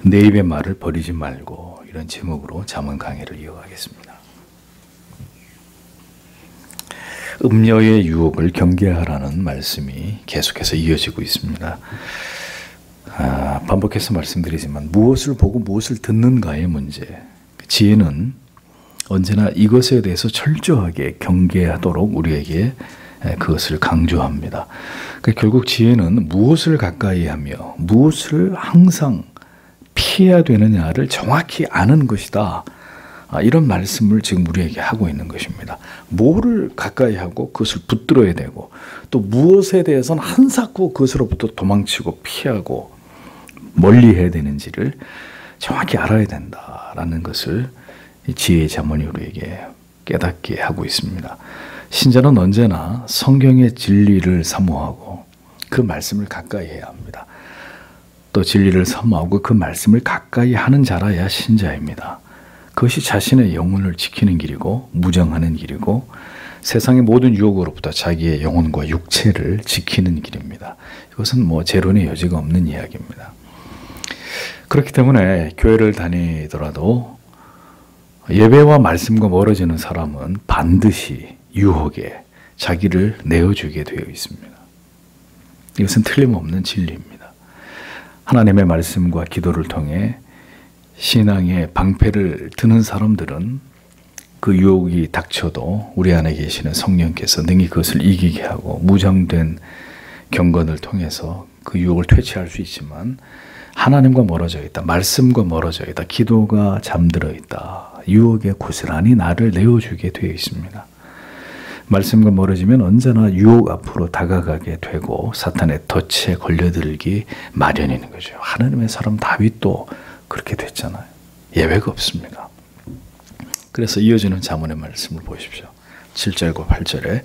내 입의 말을 버리지 말고, 이런 제목으로 잠언 강의를 이어가겠습니다. 음녀의 유혹을 경계하라는 말씀이 계속해서 이어지고 있습니다. 반복해서 말씀드리지만 무엇을 보고 무엇을 듣는가의 문제, 지혜는 언제나 이것에 대해서 철저하게 경계하도록 우리에게 그것을 강조합니다. 그러니까 결국 지혜는 무엇을 가까이 하며 무엇을 항상 피해야 되느냐를 정확히 아는 것이다. 이런 말씀을 지금 우리에게 하고 있는 것입니다. 뭐를 가까이 하고 그것을 붙들어야 되고, 또 무엇에 대해서는 한사코 그것으로부터 도망치고 피하고 멀리 해야 되는지를 정확히 알아야 된다라는 것을 지혜의 잠언이 우리에게 깨닫게 하고 있습니다. 신자는 언제나 성경의 진리를 사모하고 그 말씀을 가까이 해야 합니다. 또 진리를 사모하고 그 말씀을 가까이 하는 자라야 신자입니다. 그것이 자신의 영혼을 지키는 길이고 무정하는 길이고 세상의 모든 유혹으로부터 자기의 영혼과 육체를 지키는 길입니다. 이것은 재론의 여지가 없는 이야기입니다. 그렇기 때문에 교회를 다니더라도 예배와 말씀과 멀어지는 사람은 반드시 유혹에 자기를 내어주게 되어 있습니다. 이것은 틀림없는 진리입니다. 하나님의 말씀과 기도를 통해 신앙의 방패를 드는 사람들은 그 유혹이 닥쳐도 우리 안에 계시는 성령께서 능히 그것을 이기게 하고 무장된 경건을 통해서 그 유혹을 퇴치할 수 있지만, 하나님과 멀어져 있다, 말씀과 멀어져 있다, 기도가 잠들어 있다, 유혹에 고스란히 나를 내어주게 되어 있습니다. 말씀과 멀어지면 언제나 유혹 앞으로 다가가게 되고 사탄의 덫에 걸려들기 마련인 거죠. 하나님의 사람 다윗도 그렇게 됐잖아요. 예외가 없습니다. 그래서 이어지는 잠언의 말씀을 보십시오. 7절과 8절에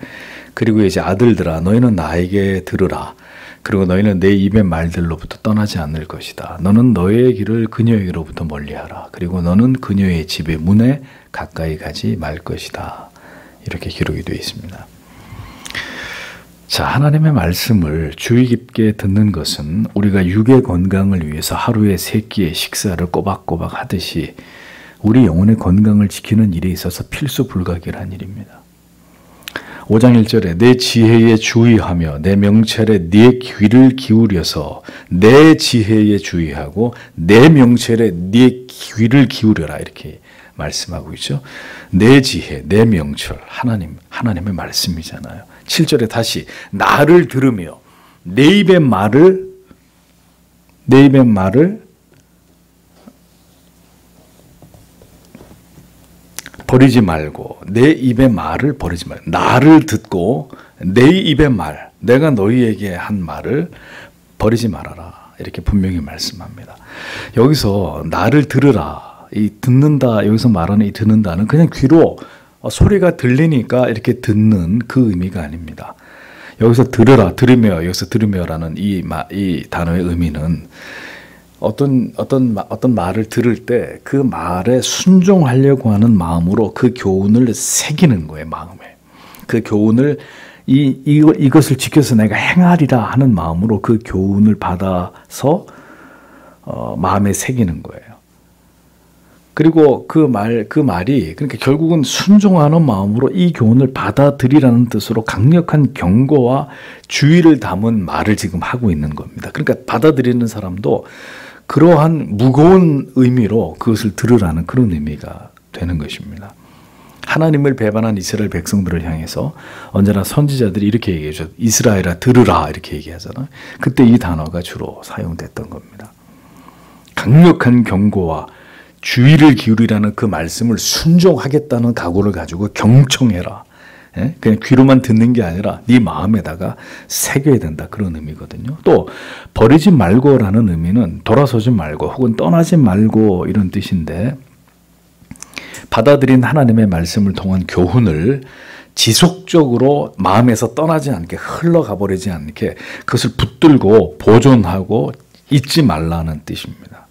그리고 이제 아들들아 너희는 나에게 들으라. 그리고 너희는 내 입의 말들로부터 떠나지 않을 것이다. 너는 너의 길을 그녀에게로부터 멀리하라. 그리고 너는 그녀의 집의 문에 가까이 가지 말 것이다. 이렇게 기록이 되어 있습니다. 자, 하나님의 말씀을 주의 깊게 듣는 것은 우리가 육의 건강을 위해서 하루에 3끼의 식사를 꼬박꼬박 하듯이 우리 영혼의 건강을 지키는 일에 있어서 필수 불가결한 일입니다. 5장 1절에 내 지혜에 주의하며 내 명철에 네 귀를 기울여서, 내 지혜에 주의하고 내 명철에 네 귀를 기울여라, 이렇게 말씀하고 있죠. 내 지혜, 내 명철, 하나님의 말씀이잖아요. 7절에 다시 나를 들으며 내 입의 말을 버리지 말고, 내 입의 말을 버리지 말고, 나를 듣고 내 입의 말, 내가 너희에게 한 말을 버리지 말아라, 이렇게 분명히 말씀합니다. 여기서 나를 들으라, 이 듣는다, 여기서 말하는 이 듣는다는 그냥 귀로 소리가 들리니까 이렇게 듣는 그 의미가 아닙니다. 여기서 들으라, 들으며, 여기서 들으며라는 이 단어의 의미는 어떤 말을 들을 때 그 말에 순종하려고 하는 마음으로 그 교훈을 새기는 거예요, 마음에. 그 교훈을 이것을 지켜서 내가 행하리라 하는 마음으로 그 교훈을 받아서 마음에 새기는 거예요. 그리고 그 말이 그러니까 결국은 순종하는 마음으로 이 교훈을 받아들이라는 뜻으로 강력한 경고와 주의를 담은 말을 지금 하고 있는 겁니다. 그러니까 받아들이는 사람도 그러한 무거운 의미로 그것을 들으라는 그런 의미가 되는 것입니다. 하나님을 배반한 이스라엘 백성들을 향해서 언제나 선지자들이 이렇게 얘기하죠. 이스라엘아 들으라, 이렇게 얘기하잖아요. 그때 이 단어가 주로 사용됐던 겁니다. 강력한 경고와 주의를 기울이라는 그 말씀을 순종하겠다는 각오를 가지고 경청해라. 그냥 귀로만 듣는 게 아니라 네 마음에다가 새겨야 된다, 그런 의미거든요. 또 버리지 말고라는 의미는 돌아서지 말고 혹은 떠나지 말고 이런 뜻인데, 받아들인 하나님의 말씀을 통한 교훈을 지속적으로 마음에서 떠나지 않게, 흘러가 버리지 않게 그것을 붙들고 보존하고 잊지 말라는 뜻입니다.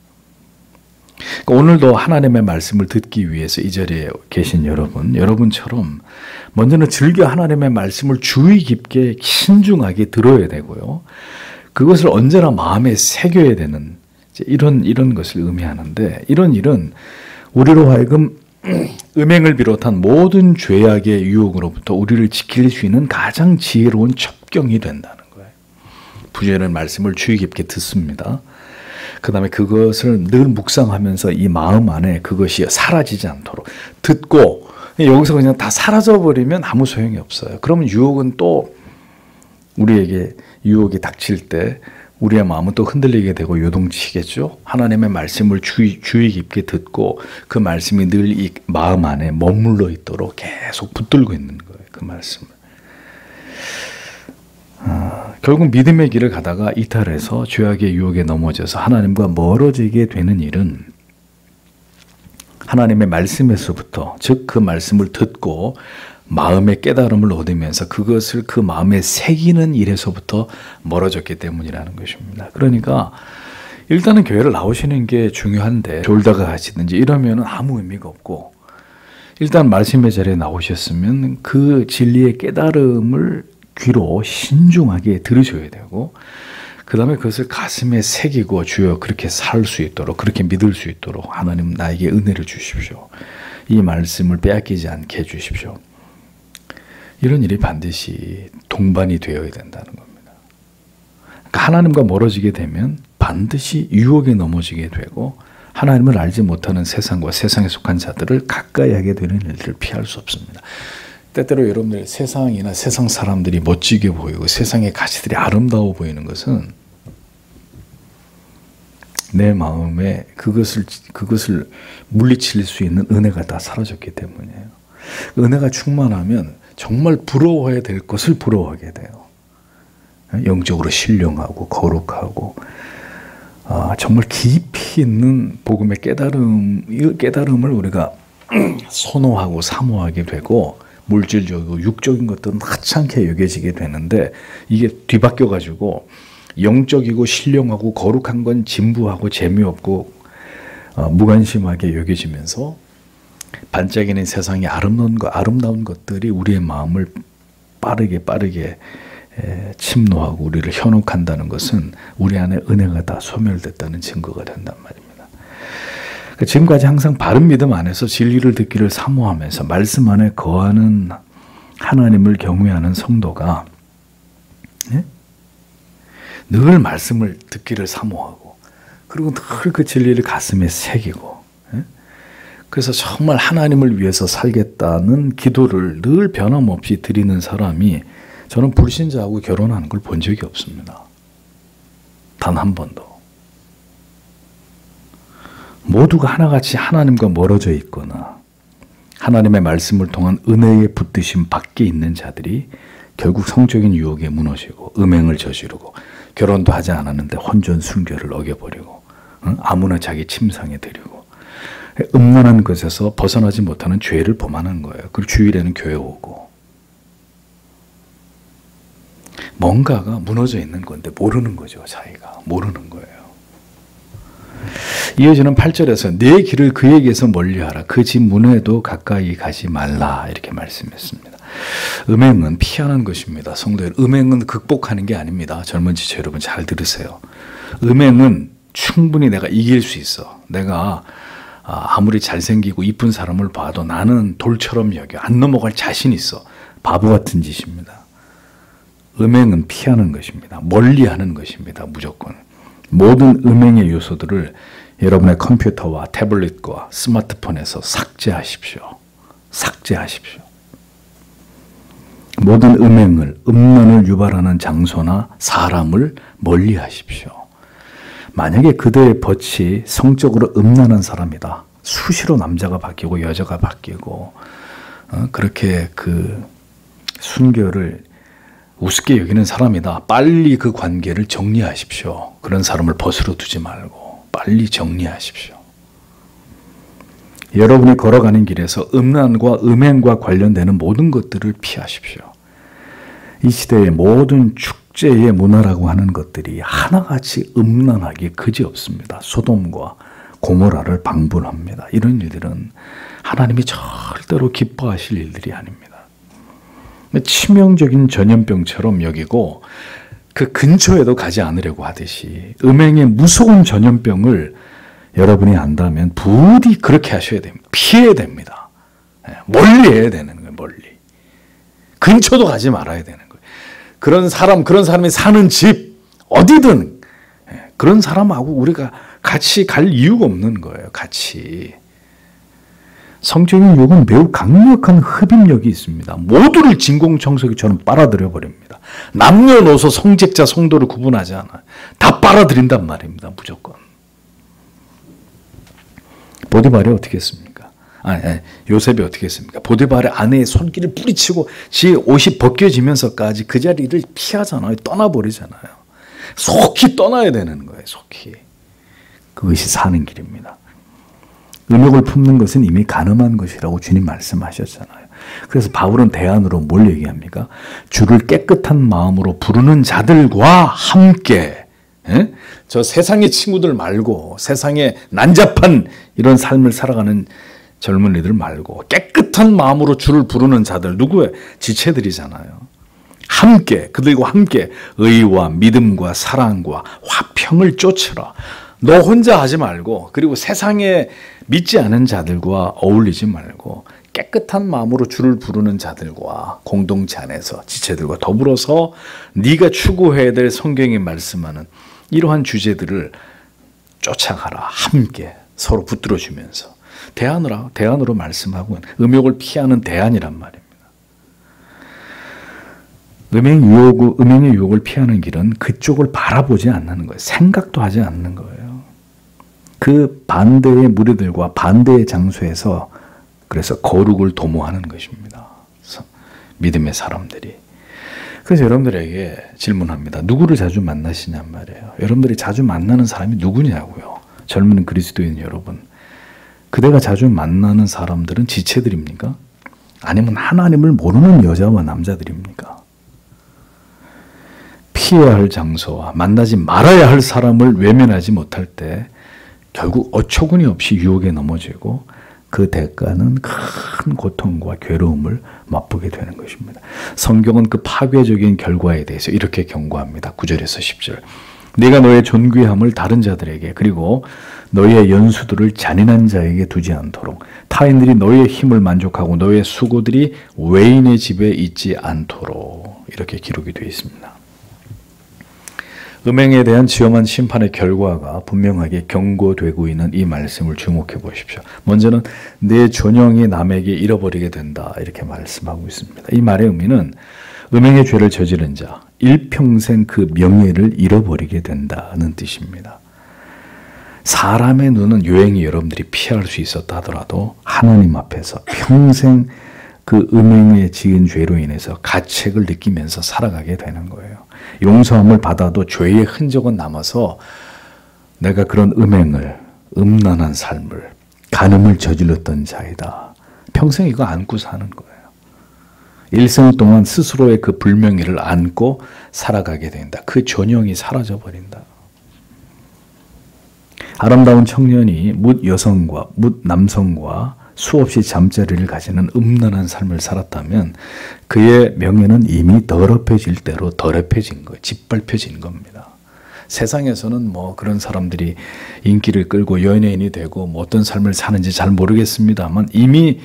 오늘도 하나님의 말씀을 듣기 위해서 이 자리에 계신 여러분처럼 먼저는 즐겨 하나님의 말씀을 주의 깊게 신중하게 들어야 되고요. 그것을 언제나 마음에 새겨야 되는 이런 것을 의미하는데, 이런 일은 우리로 하여금 음행을 비롯한 모든 죄악의 유혹으로부터 우리를 지킬 수 있는 가장 지혜로운 첩경이 된다는 거예요. 부제는 말씀을 주의 깊게 듣습니다. 그 다음에 그것을 늘 묵상하면서 이 마음 안에 그것이 사라지지 않도록 듣고, 여기서 그냥 다 사라져버리면 아무 소용이 없어요. 그러면 유혹은 또 우리에게 유혹이 닥칠 때 우리의 마음은 또 흔들리게 되고 요동치겠죠. 하나님의 말씀을 주의 깊게 듣고 그 말씀이 늘 이 마음 안에 머물러 있도록 계속 붙들고 있는 거예요. 그 말씀을. 결국 믿음의 길을 가다가 이탈해서 죄악의 유혹에 넘어져서 하나님과 멀어지게 되는 일은 하나님의 말씀에서부터, 즉 그 말씀을 듣고 마음의 깨달음을 얻으면서 그것을 그 마음에 새기는 일에서부터 멀어졌기 때문이라는 것입니다. 그러니까 일단은 교회를 나오시는 게 중요한데 졸다가 가시든지 이러면 아무 의미가 없고, 일단 말씀의 자리에 나오셨으면 그 진리의 깨달음을 귀로 신중하게 들으셔야 되고, 그 다음에 그것을 가슴에 새기고 주여 그렇게 살 수 있도록, 그렇게 믿을 수 있도록 하나님 나에게 은혜를 주십시오. 이 말씀을 빼앗기지 않게 해주십시오. 이런 일이 반드시 동반이 되어야 된다는 겁니다. 그러니까 하나님과 멀어지게 되면 반드시 유혹에 넘어지게 되고 하나님을 알지 못하는 세상과 세상에 속한 자들을 가까이 하게 되는 일들을 피할 수 없습니다. 때때로 여러분들 세상이나 세상 사람들이 멋지게 보이고 세상의 가치들이 아름다워 보이는 것은 내 마음에 그것을 물리칠 수 있는 은혜가 다 사라졌기 때문이에요. 은혜가 충만하면 정말 부러워야 될 것을 부러워하게 돼요. 영적으로 신령하고 거룩하고 정말 깊이 있는 복음의 깨달음을 우리가 선호하고 사모하게 되고, 물질적이고 육적인 것들은 하찮게 여겨지게 되는데, 이게 뒤바뀌어 가지고 영적이고 신령하고 거룩한 건 진부하고 재미없고 무관심하게 여겨지면서 반짝이는 세상의 아름다운 것들이 우리의 마음을 빠르게 침노하고 우리를 현혹한다는 것은 우리 안에 은혜가 다 소멸됐다는 증거가 된단 말입니다. 지금까지 항상 바른 믿음 안에서 진리를 듣기를 사모하면서 말씀 안에 거하는 하나님을 경외하는 성도가 늘 말씀을 듣기를 사모하고, 그리고 늘 그 진리를 가슴에 새기고, 그래서 정말 하나님을 위해서 살겠다는 기도를 늘 변함없이 드리는 사람이, 저는 불신자하고 결혼하는 걸 본 적이 없습니다. 단 한 번도. 모두가 하나같이 하나님과 멀어져 있거나 하나님의 말씀을 통한 은혜의 붙드심 밖에 있는 자들이 결국 성적인 유혹에 무너지고 음행을 저지르고, 결혼도 하지 않았는데 혼전 순결을 어겨버리고, 아무나 자기 침상에 들이고, 음란한 것에서 벗어나지 못하는 죄를 범하는 거예요. 그리고 주일에는 교회 오고, 뭔가가 무너져 있는 건데 모르는 거죠. 자기가 모르는 거예요. 이어지는 8절에서 내 길을 그에게서 멀리하라, 그 집 문에도 가까이 가지 말라, 이렇게 말씀했습니다. 음행은 피하는 것입니다. 성도들, 음행은 극복하는 게 아닙니다. 젊은 지체 여러분 잘 들으세요. 음행은 충분히 내가 이길 수 있어. 내가 아무리 잘생기고 이쁜 사람을 봐도 나는 돌처럼 여겨 안 넘어갈 자신 있어. 바보 같은 짓입니다. 음행은 피하는 것입니다. 멀리하는 것입니다. 무조건. 모든 음행의 요소들을 여러분의 컴퓨터와 태블릿과 스마트폰에서 삭제하십시오. 삭제하십시오. 모든 음행을, 음란을 유발하는 장소나 사람을 멀리하십시오. 만약에 그대의 벗이 성적으로 음란한 사람이다. 수시로 남자가 바뀌고 여자가 바뀌고 그렇게 그 순결을 우습게 여기는 사람이다. 빨리 그 관계를 정리하십시오. 그런 사람을 벗으로 두지 말고 빨리 정리하십시오. 여러분이 걸어가는 길에서 음란과 음행과 관련되는 모든 것들을 피하십시오. 이 시대의 모든 축제의 문화라고 하는 것들이 하나같이 음란하게 그지없습니다. 소돔과 고모라를 방불합니다. 이런 일들은 하나님이 절대로 기뻐하실 일들이 아닙니다. 치명적인 전염병처럼 여기고 그 근처에도 가지 않으려고 하듯이 음행의 무서운 전염병을 여러분이 안다면 부디 그렇게 하셔야 됩니다. 피해야 됩니다. 멀리 해야 되는 거예요. 멀리. 근처도 가지 말아야 되는 거예요. 그런 사람이 사는 집 어디든 그런 사람하고 우리가 같이 갈 이유가 없는 거예요. 같이. 성적인 유혹은 매우 강력한 흡입력이 있습니다. 모두를 진공청소기처럼 빨아들여 버립니다. 남녀노소 성직자 성도를 구분하지 않아요. 다 빨아들인단 말입니다. 무조건. 보디발이 어떻게 했습니까? 요셉이 어떻게 했습니까? 보디발의 아내의 손길을 뿌리치고 지 옷이 벗겨지면서까지 그 자리를 피하잖아요. 떠나버리잖아요. 속히 떠나야 되는 거예요. 속히. 그것이 사는 길입니다. 음욕을 품는 것은 이미 간음한 것이라고 주님 말씀하셨잖아요. 그래서 바울은 대안으로 뭘 얘기합니까? 주를 깨끗한 마음으로 부르는 자들과 함께, 저 세상의 친구들 말고 세상에 난잡한 이런 삶을 살아가는 젊은이들 말고 깨끗한 마음으로 주를 부르는 자들, 누구예요? 지체들이잖아요. 함께, 그들과 함께 의와 믿음과 사랑과 화평을 쫓으라. 너 혼자 하지 말고, 그리고 세상에 믿지 않은 자들과 어울리지 말고 깨끗한 마음으로 주를 부르는 자들과 공동체 안에서 지체들과 더불어서 네가 추구해야 될 성경이 말씀하는 이러한 주제들을 쫓아가라. 함께 서로 붙들어주면서 대안으로 말씀하고 음욕을 피하는 대안이란 말입니다. 음행의 유혹을 피하는 길은 그쪽을 바라보지 않는 거예요. 생각도 하지 않는 거예요. 그 반대의 무리들과 반대의 장소에서 그래서 거룩을 도모하는 것입니다. 믿음의 사람들이. 그래서 여러분들에게 질문합니다. 누구를 자주 만나시냔 말이에요. 여러분들이 자주 만나는 사람이 누구냐고요. 젊은 그리스도인 여러분. 그대가 자주 만나는 사람들은 지체들입니까? 아니면 하나님을 모르는 여자와 남자들입니까? 피해야 할 장소와 만나지 말아야 할 사람을 외면하지 못할 때 결국 어처구니 없이 유혹에 넘어지고 그 대가는 큰 고통과 괴로움을 맛보게 되는 것입니다. 성경은 그 파괴적인 결과에 대해서 이렇게 경고합니다. 9절에서 10절. 네가 너의 존귀함을 다른 자들에게 그리고 너의 연수들을 잔인한 자에게 두지 않도록 타인들이 너의 힘을 만족하고 너의 수고들이 외인의 집에 있지 않도록 이렇게 기록이 되어 있습니다. 음행에 대한 지엄한 심판의 결과가 분명하게 경고되고 있는 이 말씀을 주목해 보십시오. 먼저는 내 존영이 남에게 잃어버리게 된다 이렇게 말씀하고 있습니다. 이 말의 의미는 음행의 죄를 저지른 자 일평생 그 명예를 잃어버리게 된다는 뜻입니다. 사람의 눈은 요행이 여러분들이 피할 수 있었다 하더라도 하나님 앞에서 평생 그 음행에 지은 죄로 인해서 가책을 느끼면서 살아가게 되는 거예요. 용서함을 받아도 죄의 흔적은 남아서 내가 그런 음행을, 음란한 삶을, 간음을 저질렀던 자이다. 평생 이거 안고 사는 거예요. 일생 동안 스스로의 그 불명예를 안고 살아가게 된다. 그 존영이 사라져버린다. 아름다운 청년이 뭇 여성과 뭇 남성과 수없이 잠자리를 가지는 음란한 삶을 살았다면 그의 명예는 이미 더럽혀질 대로 더럽혀진 거예요. 짓밟혀진 겁니다. 세상에서는 뭐 그런 사람들이 인기를 끌고 연예인이 되고 뭐 어떤 삶을 사는지 잘 모르겠습니다만 이미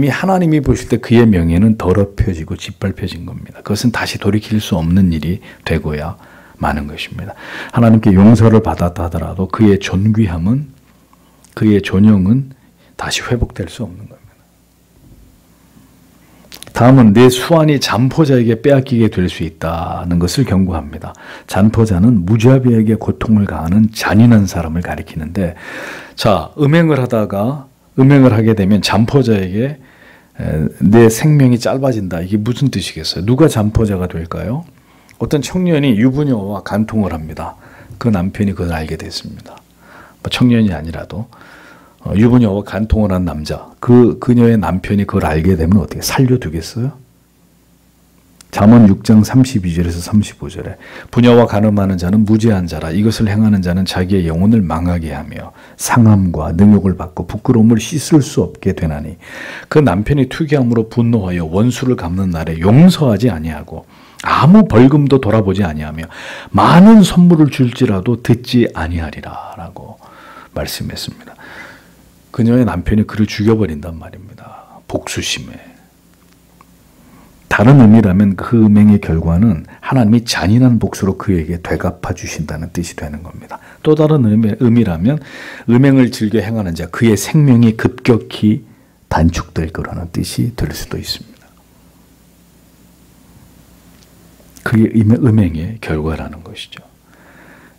하나님이 보실 때 그의 명예는 더럽혀지고 짓밟혀진 겁니다. 그것은 다시 돌이킬 수 없는 일이 되고야 마는 것입니다. 하나님께 용서를 받았다 하더라도 그의 존귀함은, 그의 존영은 다시 회복될 수 없는 겁니다. 다음은 내 수완이 잔포자에게 빼앗기게 될 수 있다는 것을 경고합니다. 잔포자는 무자비하게 고통을 가하는 잔인한 사람을 가리키는데, 자, 음행을 하게 되면 잔포자에게 내 생명이 짧아진다. 이게 무슨 뜻이겠어요? 누가 잔포자가 될까요? 어떤 청년이 유부녀와 간통을 합니다. 그 남편이 그걸 알게 됐습니다. 청년이 아니라도 유부녀와 간통을 한 남자, 그녀의 남편이 그걸 알게 되면 어떻게 살려두겠어요? 잠언 6장 32절에서 35절에 부녀와 간음하는 자는 무죄한 자라. 이것을 행하는 자는 자기의 영혼을 망하게 하며 상함과 능욕을 받고 부끄러움을 씻을 수 없게 되나니 그 남편이 투기함으로 분노하여 원수를 갚는 날에 용서하지 아니하고 아무 벌금도 돌아보지 아니하며 많은 선물을 줄지라도 듣지 아니하리라 라고 말씀했습니다. 그녀의 남편이 그를 죽여버린단 말입니다. 복수심에. 다른 의미라면 그 음행의 결과는 하나님이 잔인한 복수로 그에게 되갚아 주신다는 뜻이 되는 겁니다. 또 다른 의미라면 음행을 즐겨 행하는 자, 그의 생명이 급격히 단축될 거라는 뜻이 될 수도 있습니다. 그게 음행의 결과라는 것이죠.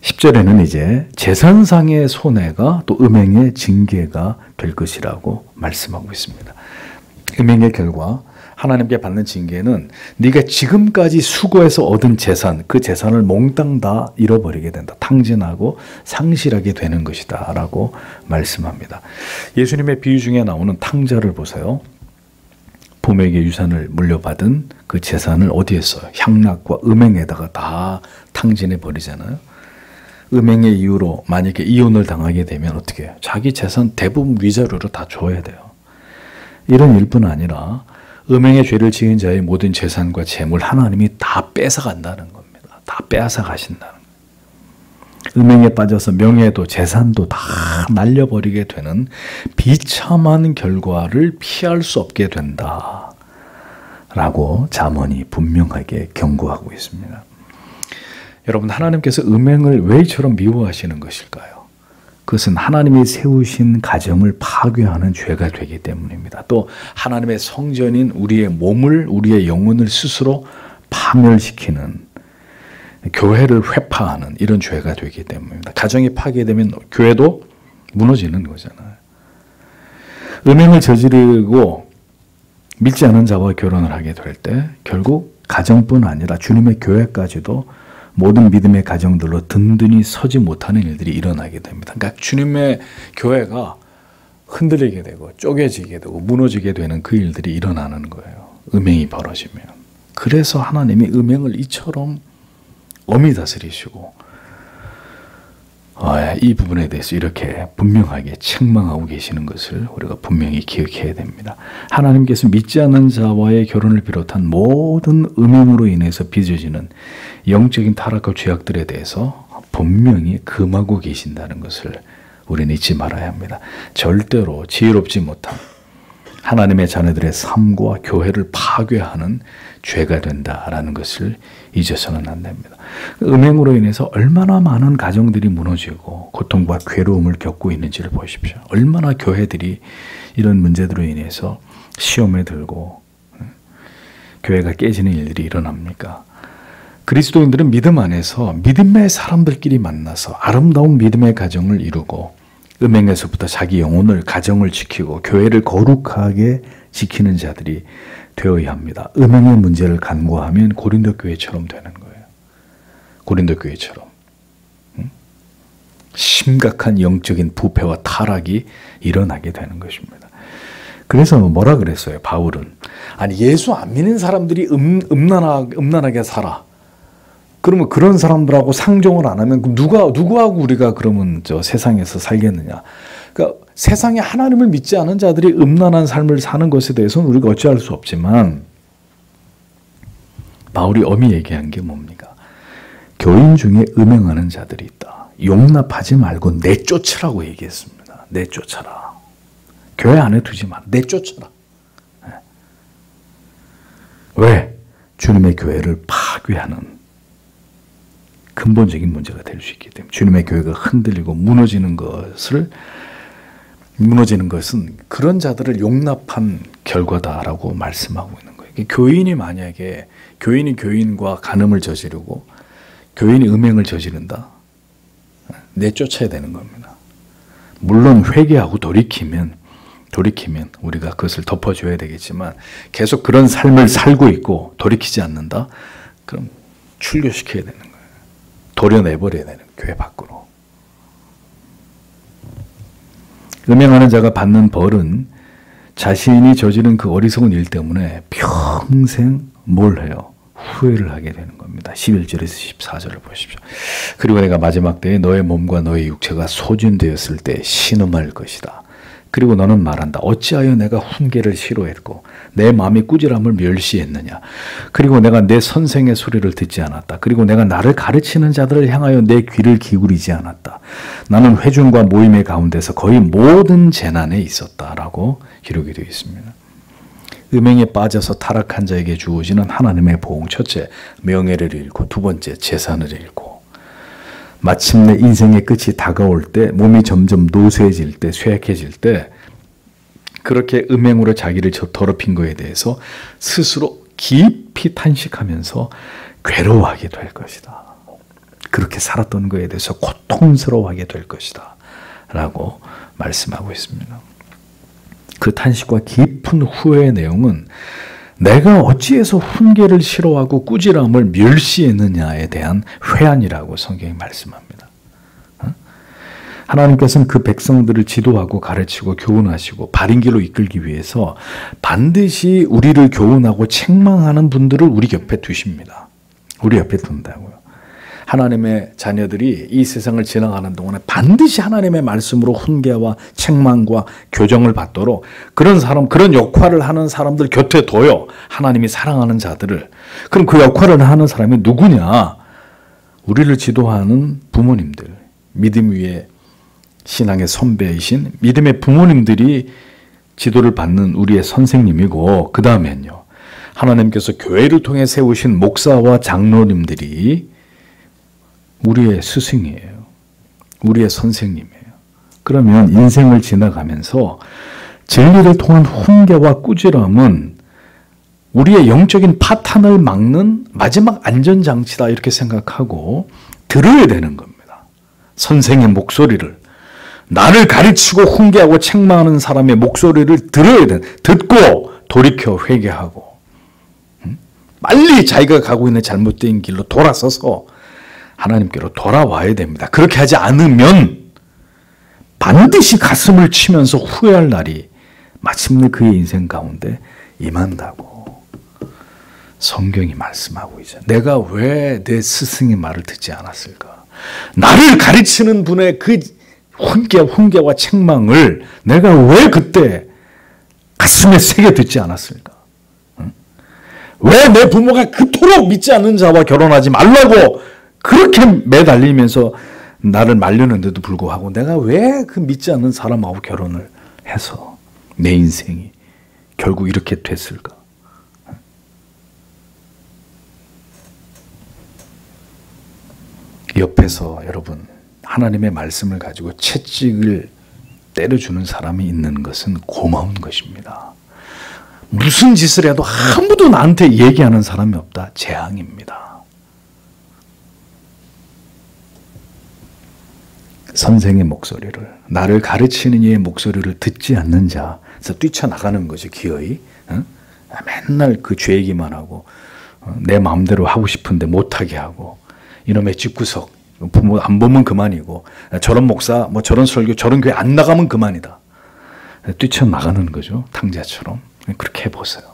10절에는 이제 재산상의 손해가 또 음행의 징계가 될 것이라고 말씀하고 있습니다. 음행의 결과, 하나님께 받는 징계는 네가 지금까지 수고해서 얻은 재산, 그 재산을 몽땅 다 잃어버리게 된다. 탕진하고 상실하게 되는 것이다 라고 말씀합니다. 예수님의 비유 중에 나오는 탕자를 보세요. 부모에게 유산을 물려받은 그 재산을 어디에 써요? 향락과 음행에다가 다 탕진해 버리잖아요. 음행의 이유로 만약에 이혼을 당하게 되면 어떻게 해요? 자기 재산 대부분 위자료로 다 줘야 돼요. 이런 일뿐 아니라 음행의 죄를 지은 자의 모든 재산과 재물 하나님이 다 뺏어간다는 겁니다. 다 빼앗아 가신다는 거예요. 음행에 빠져서 명예도 재산도 다 날려버리게 되는 비참한 결과를 피할 수 없게 된다 라고 잠언이 분명하게 경고하고 있습니다. 여러분, 하나님께서 음행을 왜 이처럼 미워하시는 것일까요? 그것은 하나님이 세우신 가정을 파괴하는 죄가 되기 때문입니다. 또 하나님의 성전인 우리의 몸을, 우리의 영혼을 스스로 파멸시키는, 교회를 회파하는 이런 죄가 되기 때문입니다. 가정이 파괴되면 교회도 무너지는 거잖아요. 음행을 저지르고 믿지 않은 자와 결혼을 하게 될 때 결국 가정뿐 아니라 주님의 교회까지도 모든 믿음의 가정들로 든든히 서지 못하는 일들이 일어나게 됩니다. 그러니까 주님의 교회가 흔들리게 되고 쪼개지게 되고 무너지게 되는 그 일들이 일어나는 거예요. 음행이 벌어지면. 그래서 하나님이 음행을 이처럼 엄히 다스리시고 이 부분에 대해서 이렇게 분명하게 책망하고 계시는 것을 우리가 분명히 기억해야 됩니다. 하나님께서 믿지 않는 자와의 결혼을 비롯한 모든 음행으로 인해서 빚어지는 영적인 타락과 죄악들에 대해서 분명히 금하고 계신다는 것을 우리는 잊지 말아야 합니다. 절대로 지혜롭지 못한 하나님의 자녀들의 삶과 교회를 파괴하는 죄가 된다라는 것을 잊어서는 안 됩니다. 음행으로 인해서 얼마나 많은 가정들이 무너지고 고통과 괴로움을 겪고 있는지를 보십시오. 얼마나 교회들이 이런 문제들로 인해서 시험에 들고 교회가 깨지는 일들이 일어납니까? 그리스도인들은 믿음 안에서 믿음의 사람들끼리 만나서 아름다운 믿음의 가정을 이루고 음행에서부터 자기 영혼을, 가정을 지키고 교회를 거룩하게 지키는 자들이 되어야 합니다. 음행의 문제를 간과하면 고린도 교회처럼 되는 거예요. 고린도 교회처럼. 심각한 영적인 부패와 타락이 일어나게 되는 것입니다. 그래서 뭐라 그랬어요, 바울은? 아니, 예수 안 믿는 사람들이 음란하게 살아. 그러면 그런 사람들하고 상종을 안 하면 누구하고 우리가 그러면 저 세상에서 살겠느냐? 그러니까 세상에 하나님을 믿지 않은 자들이 음란한 삶을 사는 것에 대해서는 우리가 어찌할 수 없지만 바울이 엄히 얘기한 게 뭡니까? 교인 중에 음행하는 자들이 있다. 용납하지 말고 내쫓으라고 얘기했습니다. 내쫓아라. 교회 안에 두지 마. 내쫓아라. 왜? 주님의 교회를 파괴하는 근본적인 문제가 될 수 있기 때문에 주님의 교회가 흔들리고 무너지는 것은 그런 자들을 용납한 결과다라고 말씀하고 있는 거예요. 교인이 만약에 교인이 교인과 간음을 저지르고 교인이 음행을 저지른다? 내쫓아야 되는 겁니다. 물론 회개하고 돌이키면 우리가 그것을 덮어줘야 되겠지만 계속 그런 삶을 살고 있고 돌이키지 않는다? 그럼 출교시켜야 되는 거예요. 도려내버려야 되는 교회 밖으로. 음행하는 자가 받는 벌은 자신이 저지른 그 어리석은 일 때문에 평생 뭘 해요? 후회를 하게 되는 겁니다. 11절에서 14절을 보십시오. 그리고 내가 마지막 때에 너의 몸과 너의 육체가 소진되었을 때 신음할 것이다. 그리고 너는 말한다. 어찌하여 내가 훈계를 싫어했고 내 마음이 꾸지람을 멸시했느냐. 그리고 내가 내 선생의 소리를 듣지 않았다. 그리고 내가 나를 가르치는 자들을 향하여 내 귀를 기울이지 않았다. 나는 회중과 모임의 가운데서 거의 모든 재난에 있었다라고 기록이 되어 있습니다. 음행에 빠져서 타락한 자에게 주어지는 하나님의 보응. 첫째, 명예를 잃고, 두 번째, 재산을 잃고, 마침내 인생의 끝이 다가올 때, 몸이 점점 노쇠해질 때, 쇠약해질 때, 그렇게 음행으로 자기를 더럽힌 것에 대해서 스스로 깊이 탄식하면서 괴로워하게 될 것이다. 그렇게 살았던 것에 대해서 고통스러워하게 될 것이다. 라고 말씀하고 있습니다. 그 탄식과 깊은 후회의 내용은 내가 어찌해서 훈계를 싫어하고 꾸지람을 멸시했느냐에 대한 회한이라고 성경이 말씀합니다. 하나님께서는 그 백성들을 지도하고 가르치고 교훈하시고 바른 길로 이끌기 위해서 반드시 우리를 교훈하고 책망하는 분들을 우리 옆에 두십니다. 우리 옆에 둔다고요. 하나님의 자녀들이 이 세상을 지나가는 동안에 반드시 하나님의 말씀으로 훈계와 책망과 교정을 받도록 그런 사람, 그런 역할을 하는 사람들 곁에 둬요. 하나님이 사랑하는 자들을. 그럼 그 역할을 하는 사람이 누구냐? 우리를 지도하는 부모님들, 믿음 위에 신앙의 선배이신 믿음의 부모님들이 지도를 받는 우리의 선생님이고, 그 다음엔요, 하나님께서 교회를 통해 세우신 목사와 장로님들이 우리의 스승이에요. 우리의 선생님이에요. 그러면 인생을 지나가면서 진리를 통한 훈계와 꾸지람은 우리의 영적인 파탄을 막는 마지막 안전장치다 이렇게 생각하고 들어야 되는 겁니다. 선생의 목소리를, 나를 가르치고 훈계하고 책망하는 사람의 목소리를 들어야 돼. 듣고 돌이켜 회개하고 빨리 자기가 가고 있는 잘못된 길로 돌아서서 하나님께로 돌아와야 됩니다. 그렇게 하지 않으면 반드시 가슴을 치면서 후회할 날이 마침내 그의 인생 가운데 임한다고 성경이 말씀하고 있어요. 내가 왜 내 스승의 말을 듣지 않았을까? 나를 가르치는 분의 그 훈계와 책망을 내가 왜 그때 가슴에 새겨 듣지 않았을까? 왜 내 부모가 그토록 믿지 않는 자와 결혼하지 말라고 그렇게 매달리면서 나를 말리는데도 불구하고 내가 왜 그 믿지 않는 사람하고 결혼을 해서 내 인생이 결국 이렇게 됐을까? 옆에서 여러분 하나님의 말씀을 가지고 채찍을 때려주는 사람이 있는 것은 고마운 것입니다. 무슨 짓을 해도 아무도 나한테 얘기하는 사람이 없다. 재앙입니다. 선생의 목소리를, 나를 가르치는 이의 목소리를 듣지 않는 자에서 뛰쳐나가는 거죠. 기어이. 맨날 그 죄 얘기만 하고 내 마음대로 하고 싶은데 못하게 하고 이놈의 집구석, 부모 안 보면 그만이고 저런 목사, 뭐 저런 설교, 저런 교회 안 나가면 그만이다. 뛰쳐나가는 거죠. 탕자처럼. 그렇게 해보세요.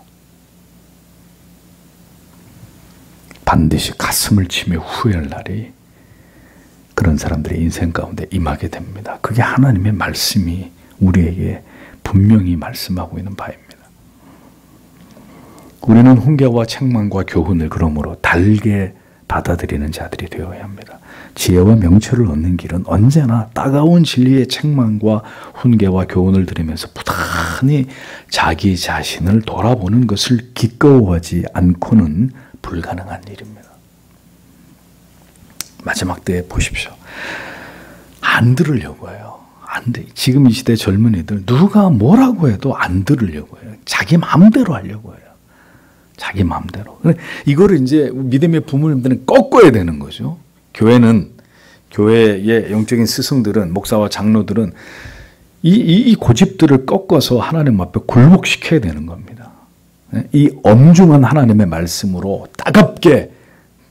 반드시 가슴을 치며 후회할 날이 그런 사람들의 인생 가운데 임하게 됩니다. 그게 하나님의 말씀이 우리에게 분명히 말씀하고 있는 바입니다. 우리는 훈계와 책망과 교훈을 그러므로 달게 받아들이는 자들이 되어야 합니다. 지혜와 명철을 얻는 길은 언제나 따가운 진리의 책망과 훈계와 교훈을 들으면서 부단히 자기 자신을 돌아보는 것을 기꺼워하지 않고는 불가능한 일입니다. 마지막 때에 보십시오. 안 들으려고 해요. 안 돼. 지금 이 시대 젊은이들 누가 뭐라고 해도 안 들으려고 해요. 자기 마음대로 하려고 해요. 자기 마음대로. 이거를 이제 믿음의 부모님들은 꺾어야 되는 거죠. 교회의 영적인 스승들은, 목사와 장로들은 이 고집들을 꺾어서 하나님 앞에 굴복시켜야 되는 겁니다. 이 엄중한 하나님의 말씀으로 따갑게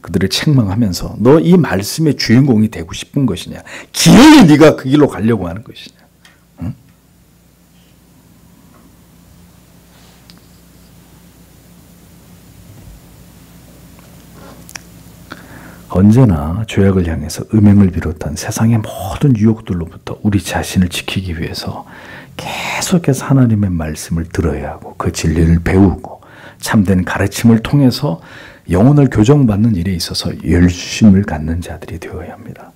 그들을 책망하면서 너 이 말씀의 주인공이 되고 싶은 것이냐? 기어이 네가 그 길로 가려고 하는 것이냐? 응? 언제나 죄악을 향해서 음행을 비롯한 세상의 모든 유혹들로부터 우리 자신을 지키기 위해서 계속해서 하나님의 말씀을 들어야 하고 그 진리를 배우고 참된 가르침을 통해서 영혼을 교정받는 일에 있어서 열심을 갖는 자들이 되어야 합니다.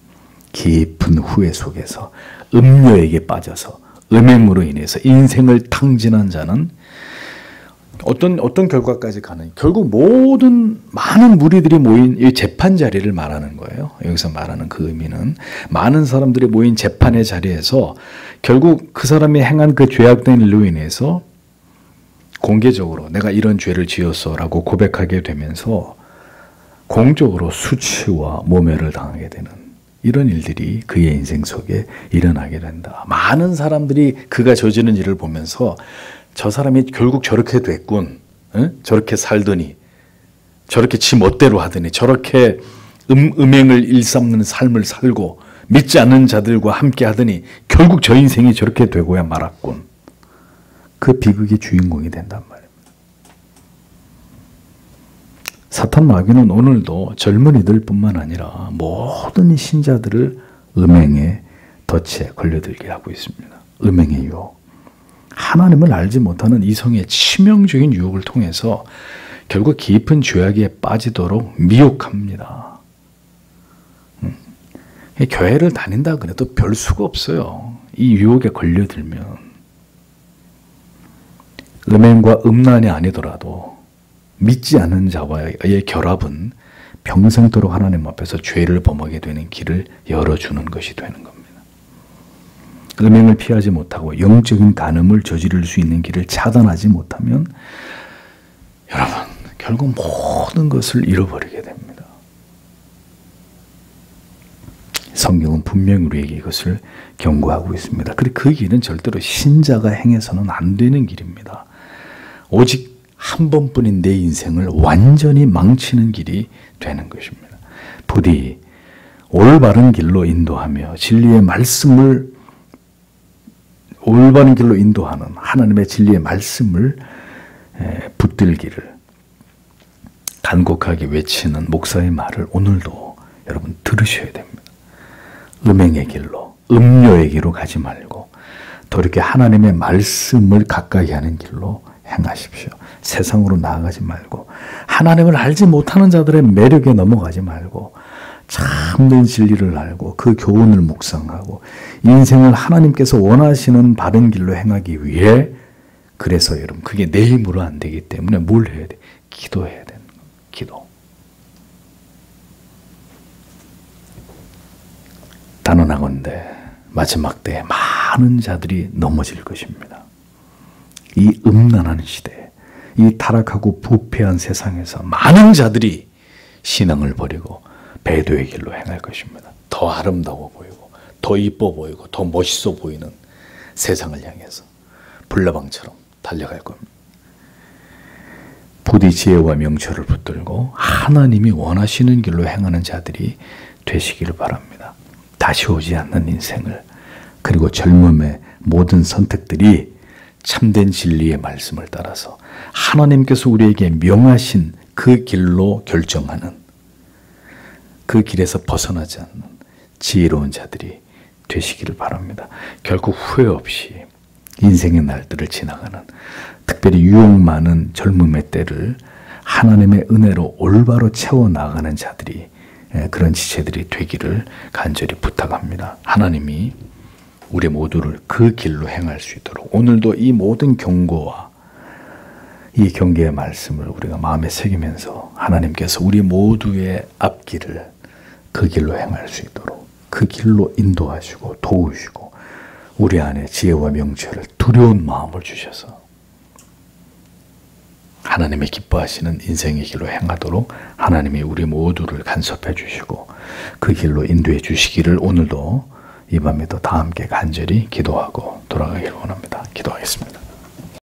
깊은 후회 속에서 음료에게 빠져서 음행으로 인해서 인생을 탕진한 자는 어떤 결과까지 가는, 결국 많은 무리들이 모인 이 재판 자리를 말하는 거예요. 여기서 말하는 그 의미는 많은 사람들이 모인 재판의 자리에서 결국 그 사람이 행한 그 죄악된 일로 인해서 공개적으로 내가 이런 죄를 지었어 라고 고백하게 되면서 공적으로 수치와 모멸을 당하게 되는 이런 일들이 그의 인생 속에 일어나게 된다. 많은 사람들이 그가 저지른 일을 보면서 저 사람이 결국 저렇게 됐군, 저렇게 살더니, 저렇게 지 멋대로 하더니, 저렇게 음행을 일삼는 삶을 살고 믿지 않는 자들과 함께 하더니 결국 저 인생이 저렇게 되고야 말았군. 그 비극의 주인공이 된단 말입니다. 사탄 마귀는 오늘도 젊은이들 뿐만 아니라 모든 신자들을 음행의 덫에 걸려들게 하고 있습니다. 음행의 유혹. 하나님을 알지 못하는 이성의 치명적인 유혹을 통해서 결국 깊은 죄악에 빠지도록 미혹합니다. 교회를 다닌다 그래도 별 수가 없어요. 이 유혹에 걸려들면. 음행과 음란이 아니더라도 믿지 않는 자와의 결합은 평생도록 하나님 앞에서 죄를 범하게 되는 길을 열어주는 것이 되는 겁니다. 음행을 피하지 못하고 영적인 간음을 저지를 수 있는 길을 차단하지 못하면 여러분 결국 모든 것을 잃어버리게 됩니다. 성경은 분명히 우리에게 이것을 경고하고 있습니다. 그리고 그 길은 절대로 신자가 행해서는 안 되는 길입니다. 오직 한 번뿐인 내 인생을 완전히 망치는 길이 되는 것입니다. 부디 올바른 길로 인도하며 진리의 말씀을 올바른 길로 인도하는 하나님의 진리의 말씀을 붙들기를 간곡하게 외치는 목사의 말을 오늘도 여러분 들으셔야 됩니다. 음행의 길로, 음료의 길로 가지 말고 더럽게 하나님의 말씀을 가까이 하는 길로 행하십시오. 세상으로 나아가지 말고 하나님을 알지 못하는 자들의 매력에 넘어가지 말고 참된 진리를 알고 그 교훈을 묵상하고 인생을 하나님께서 원하시는 바른 길로 행하기 위해, 그래서 여러분 그게 내 힘으로 안 되기 때문에 뭘 해야 돼? 기도해야 되는 거예요. 기도. 단언하건대 마지막 때에 많은 자들이 넘어질 것입니다. 이 음란한 시대에, 이 타락하고 부패한 세상에서 많은 자들이 신앙을 버리고 배도의 길로 행할 것입니다. 더 아름다워 보이고 더 이뻐 보이고 더 멋있어 보이는 세상을 향해서 불나방처럼 달려갈 겁니다. 부디 지혜와 명철을 붙들고 하나님이 원하시는 길로 행하는 자들이 되시기를 바랍니다. 다시 오지 않는 인생을, 그리고 젊음의 모든 선택들이 참된 진리의 말씀을 따라서 하나님께서 우리에게 명하신 그 길로 결정하는, 그 길에서 벗어나지 않는 지혜로운 자들이 되시기를 바랍니다. 결국 후회 없이 인생의 날들을 지나가는, 특별히 유혹 많은 젊음의 때를 하나님의 은혜로 올바로 채워나가는 자들이, 그런 지체들이 되기를 간절히 부탁합니다. 하나님이 우리 모두를 그 길로 행할 수 있도록 오늘도 이 모든 경고와 이 경계의 말씀을 우리가 마음에 새기면서 하나님께서 우리 모두의 앞길을 그 길로 행할 수 있도록 그 길로 인도하시고 도우시고 우리 안에 지혜와 명철을, 두려운 마음을 주셔서 하나님의 기뻐하시는 인생의 길로 행하도록 하나님이 우리 모두를 간섭해 주시고 그 길로 인도해 주시기를 오늘도 이 밤에도 다 함께 간절히 기도하고 돌아가기를 원합니다. 기도하겠습니다.